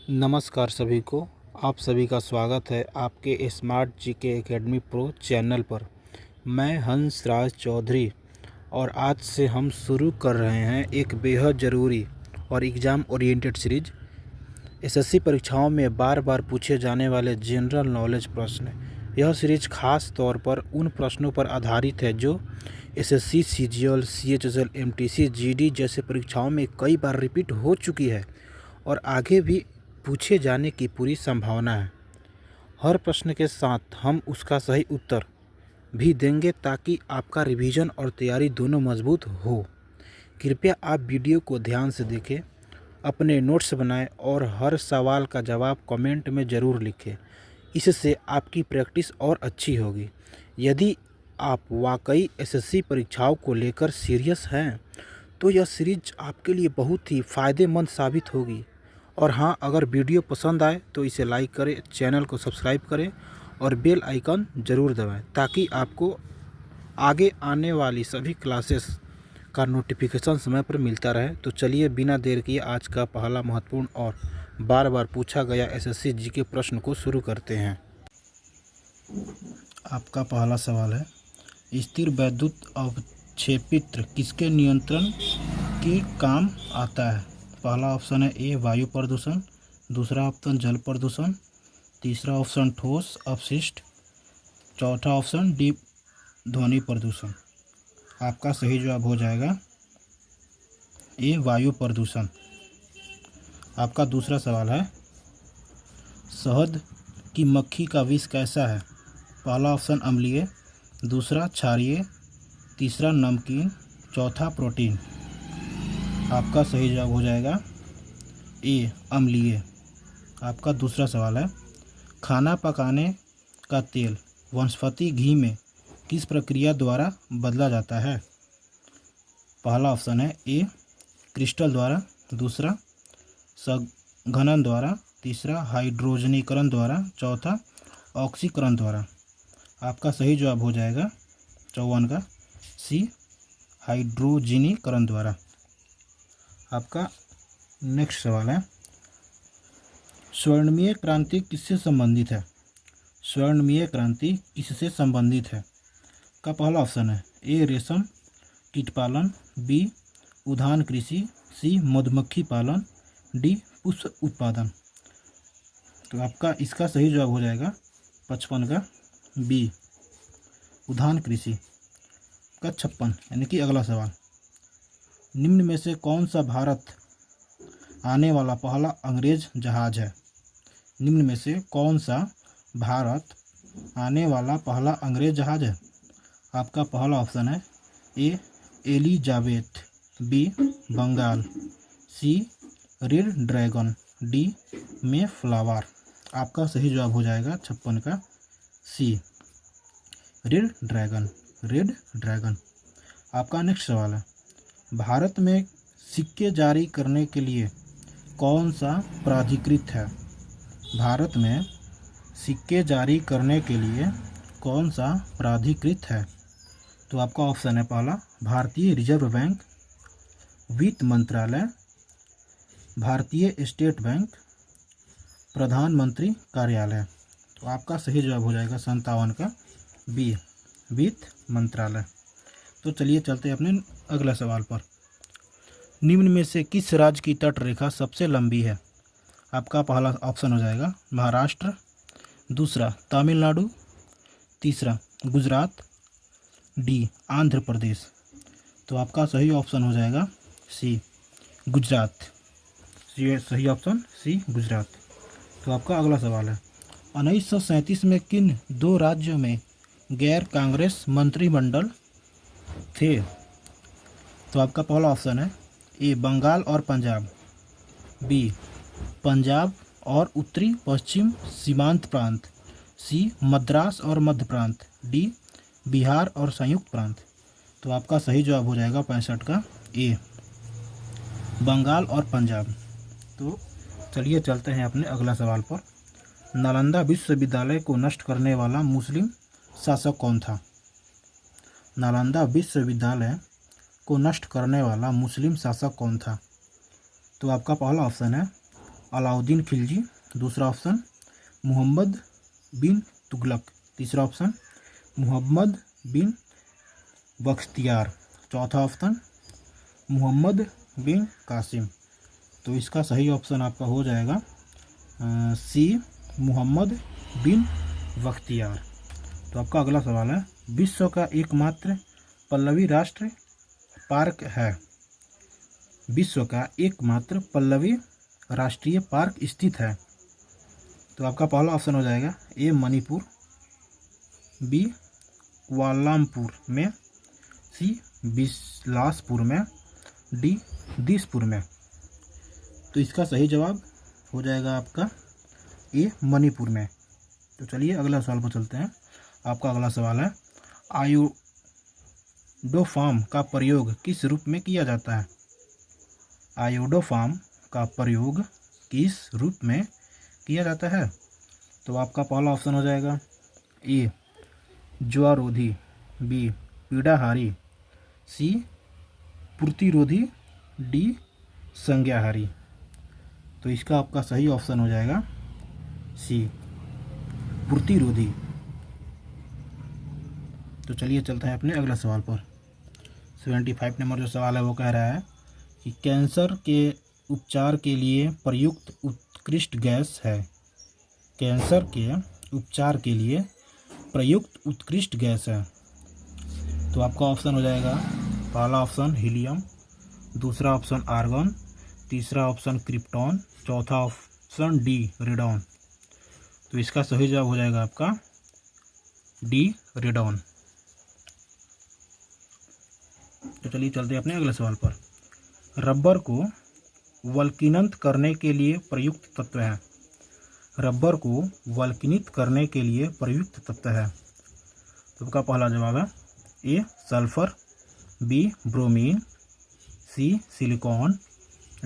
नमस्कार सभी को। आप सभी का स्वागत है आपके smart GK academy pro channel पर। मैं हंसराज चौधरी और आज से हम शुरू कर रहे हैं एक बेहद ज़रूरी और एग्ज़ाम ओरिएंटेड सीरीज। एसएससी परीक्षाओं में बार बार पूछे जाने वाले जनरल नॉलेज प्रश्न। यह सीरीज खास तौर पर उन प्रश्नों पर आधारित है जो SSC, CGL, CHSL, MTC, GD जैसे परीक्षाओं में कई बार रिपीट हो चुकी है और आगे भी पूछे जाने की पूरी संभावना है। हर प्रश्न के साथ हम उसका सही उत्तर भी देंगे ताकि आपका रिवीजन और तैयारी दोनों मजबूत हो। कृपया आप वीडियो को ध्यान से देखें, अपने नोट्स बनाएं और हर सवाल का जवाब कमेंट में ज़रूर लिखें। इससे आपकी प्रैक्टिस और अच्छी होगी। यदि आप वाकई एसएससी परीक्षाओं को लेकर सीरियस हैं तो यह सीरीज आपके लिए बहुत ही फ़ायदेमंद साबित होगी। और हाँ, अगर वीडियो पसंद आए तो इसे लाइक करें, चैनल को सब्सक्राइब करें और बेल आइकन ज़रूर दबाएं ताकि आपको आगे आने वाली सभी क्लासेस का नोटिफिकेशन समय पर मिलता रहे। तो चलिए बिना देर किए आज का पहला महत्वपूर्ण और बार बार पूछा गया एसएससी जीके प्रश्न को शुरू करते हैं। आपका पहला सवाल है, स्थिर वैद्युत अवक्षेपित्र किसके नियंत्रण के काम आता है? पहला ऑप्शन है ए वायु प्रदूषण, दूसरा ऑप्शन जल प्रदूषण, तीसरा ऑप्शन ठोस अपशिष्ट, चौथा ऑप्शन डी ध्वनि प्रदूषण। आपका सही जवाब हो जाएगा ए वायु प्रदूषण। आपका दूसरा सवाल है, शहद की मक्खी का विष कैसा है? पहला ऑप्शन अम्लीय, दूसरा क्षारीय, तीसरा नमकीन, चौथा प्रोटीन। आपका सही जवाब हो जाएगा ए अम्लीय। आपका दूसरा सवाल है, खाना पकाने का तेल वनस्पति घी में किस प्रक्रिया द्वारा बदला जाता है? पहला ऑप्शन है ए क्रिस्टल द्वारा, दूसरा संघनन द्वारा, तीसरा हाइड्रोजनीकरण द्वारा, चौथा ऑक्सीकरण द्वारा। आपका सही जवाब हो जाएगा 54 का सी हाइड्रोजनीकरण द्वारा। आपका नेक्स्ट सवाल है, स्वर्णिम क्रांति किससे संबंधित है? स्वर्णिम क्रांति किससे संबंधित है? का पहला ऑप्शन है ए रेशम कीट पालन, बी उद्यान कृषि, सी मधुमक्खी पालन, डी पुष्प उत्पादन। तो आपका इसका सही जवाब हो जाएगा 55 का बी उद्यान कृषि। का 56 यानी कि अगला सवाल, निम्न में से कौन सा भारत आने वाला पहला अंग्रेज जहाज है? निम्न में से कौन सा भारत आने वाला पहला अंग्रेज जहाज है? आपका पहला ऑप्शन है ए एलिजाबेथ, बी बंगाल, सी रेड ड्रैगन, डी मेफ्लावर। आपका सही जवाब हो जाएगा 56 का सी रेड ड्रैगन, रेड ड्रैगन। आपका नेक्स्ट सवाल है, भारत में सिक्के जारी करने के लिए कौन सा प्राधिकृत है? भारत में सिक्के जारी करने के लिए कौन सा प्राधिकृत है? तो आपका ऑप्शन है पहला भारतीय रिजर्व बैंक, वित्त मंत्रालय, भारतीय स्टेट बैंक, प्रधानमंत्री कार्यालय। तो आपका सही जवाब हो जाएगा 57 का बी वित्त मंत्रालय। तो चलिए चलते हैं अपने अगला सवाल पर। निम्न में से किस राज्य की तट रेखा सबसे लंबी है? आपका पहला ऑप्शन हो जाएगा महाराष्ट्र, दूसरा तमिलनाडु, तीसरा गुजरात, डी आंध्र प्रदेश। तो आपका सही ऑप्शन हो जाएगा सी गुजरात। सही ऑप्शन सी गुजरात। तो आपका अगला सवाल है, 1937 में किन दो राज्यों में गैर कांग्रेस मंत्रिमंडल थे? तो आपका पहला ऑप्शन है ए बंगाल और पंजाब, बी पंजाब और उत्तरी पश्चिम सीमांत प्रांत, सी मद्रास और मध्य प्रांत, डी बिहार और संयुक्त प्रांत। तो आपका सही जवाब हो जाएगा 65 का ए बंगाल और पंजाब। तो चलिए चलते हैं अपने अगला सवाल पर। नालंदा विश्वविद्यालय को नष्ट करने वाला मुस्लिम शासक कौन था? नालंदा विश्वविद्यालय को नष्ट करने वाला मुस्लिम शासक कौन था? तो आपका पहला ऑप्शन है अलाउद्दीन खिलजी, दूसरा ऑप्शन मोहम्मद बिन तुगलक, तीसरा ऑप्शन मोहम्मद बिन बख्तियार, चौथा ऑप्शन मोहम्मद बिन कासिम। तो इसका सही ऑप्शन आपका हो जाएगा सी मोहम्मद बिन बख्तियार। तो आपका अगला सवाल है, विश्व का एकमात्र पल्लवी राष्ट्रीय पार्क है। विश्व का एकमात्र पल्लवी राष्ट्रीय पार्क स्थित है। तो आपका पहला ऑप्शन हो जाएगा ए मणिपुर, बी क्वालालंपुर में, सी बिलासपुर में, डी दिसपुर में। तो इसका सही जवाब हो जाएगा आपका ए मणिपुर में। तो चलिए अगला सवाल पर चलते हैं। आपका अगला सवाल है, आयोडोफार्म का प्रयोग किस रूप में किया जाता है। आयोडोफार्म का प्रयोग किस रूप में किया जाता है। तो आपका पहला ऑप्शन हो जाएगा ए ज्वारोधी, बी पीड़ाहारी, सी प्रतिरोधी, डी संज्ञाहारी। तो इसका आपका सही ऑप्शन हो जाएगा सी प्रतिरोधी। तो चलिए चलते हैं अपने अगला सवाल पर। 75 नंबर जो सवाल है वो कह रहा है कि कैंसर के उपचार के लिए प्रयुक्त उत्कृष्ट गैस है। कैंसर के उपचार के लिए प्रयुक्त उत्कृष्ट गैस है। तो आपका ऑप्शन हो जाएगा पहला ऑप्शन हीलियम, दूसरा ऑप्शन आर्गन, तीसरा ऑप्शन क्रिप्टॉन, चौथा ऑप्शन डी रेडॉन। तो इसका सही जवाब हो जाएगा आपका डी रेडॉन। तो चलिए चलते हैं अपने अगले सवाल पर। रबर को वल्कनीकरण करने के लिए प्रयुक्त तत्व है। रबर को वल्कनीकरण करने के लिए प्रयुक्त तत्व है। तो आपका पहला जवाब है ए सल्फर, बी ब्रोमीन, सी सिलिकॉन,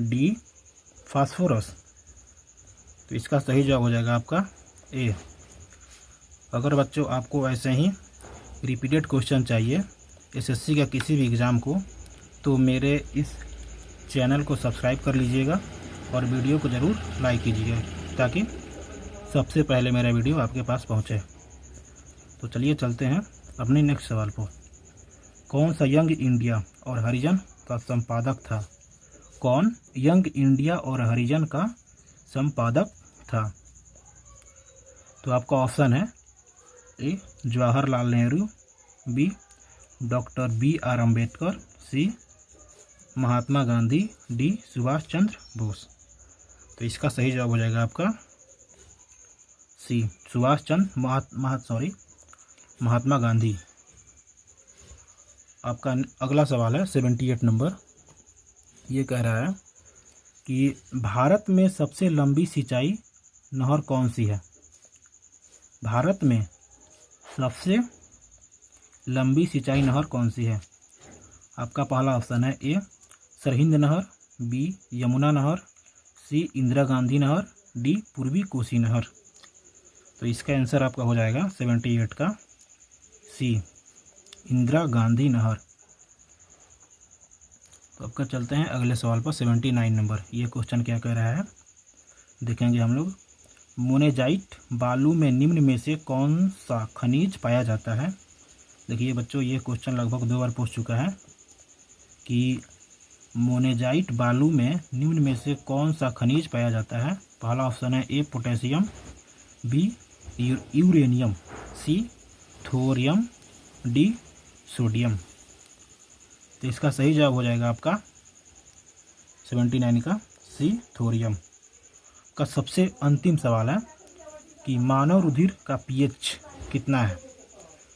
डी फास्फोरस। तो इसका सही जवाब हो जाएगा आपका ए। अगर बच्चों आपको ऐसे ही रिपीटेड क्वेश्चन चाहिए एसएससी का किसी भी एग्ज़ाम को, तो मेरे इस चैनल को सब्सक्राइब कर लीजिएगा और वीडियो को ज़रूर लाइक कीजिएगा ताकि सबसे पहले मेरा वीडियो आपके पास पहुंचे। तो चलिए चलते हैं अपने नेक्स्ट सवाल पर। कौन सा यंग इंडिया और हरिजन का संपादक था। कौन यंग इंडिया और हरिजन का संपादक था। तो आपका ऑप्शन है A Jawaharlal Nehru, B doctor B R Ambedkar, C Mahatma Gandhi, D Subhash Chandra Bose. तो इसका सही जवाब हो जाएगा आपका सी सुभाष चंद्र महात्मा गांधी। आपका अगला सवाल है 78 नंबर। ये कह रहा है कि भारत में सबसे लंबी सिंचाई नहर कौन सी है। भारत में सबसे लंबी सिंचाई नहर कौन सी है। आपका पहला ऑप्शन है ए सरहिंद नहर, बी यमुना नहर, सी इंदिरा गांधी नहर, डी पूर्वी कोसी नहर। तो इसका आंसर आपका हो जाएगा 78 का सी इंदिरा गांधी नहर। तो आपका चलते हैं अगले सवाल पर 79 नंबर। ये क्वेश्चन क्या कह रहा है देखेंगे हम लोग। मोनेजाइट बालू में निम्न में से कौन सा खनिज पाया जाता है। देखिए बच्चों, ये क्वेश्चन लगभग 2 बार पूछ चुका है कि मोनेजाइट बालू में निम्न में से कौन सा खनिज पाया जाता है। पहला ऑप्शन है ए पोटेशियम, बी यूरेनियम, सी थोरियम, डी सोडियम। तो इसका सही जवाब हो जाएगा आपका 79 का सी थोरियम। का सबसे अंतिम सवाल है कि मानव रुधिर का पीएच कितना है।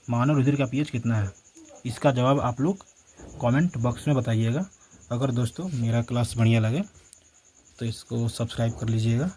मानव रुधिर का पीएच कितना है। इसका जवाब आप लोग कमेंट बॉक्स में बताइएगा। अगर दोस्तों मेरा क्लास बढ़िया लगे तो इसको सब्सक्राइब कर लीजिएगा।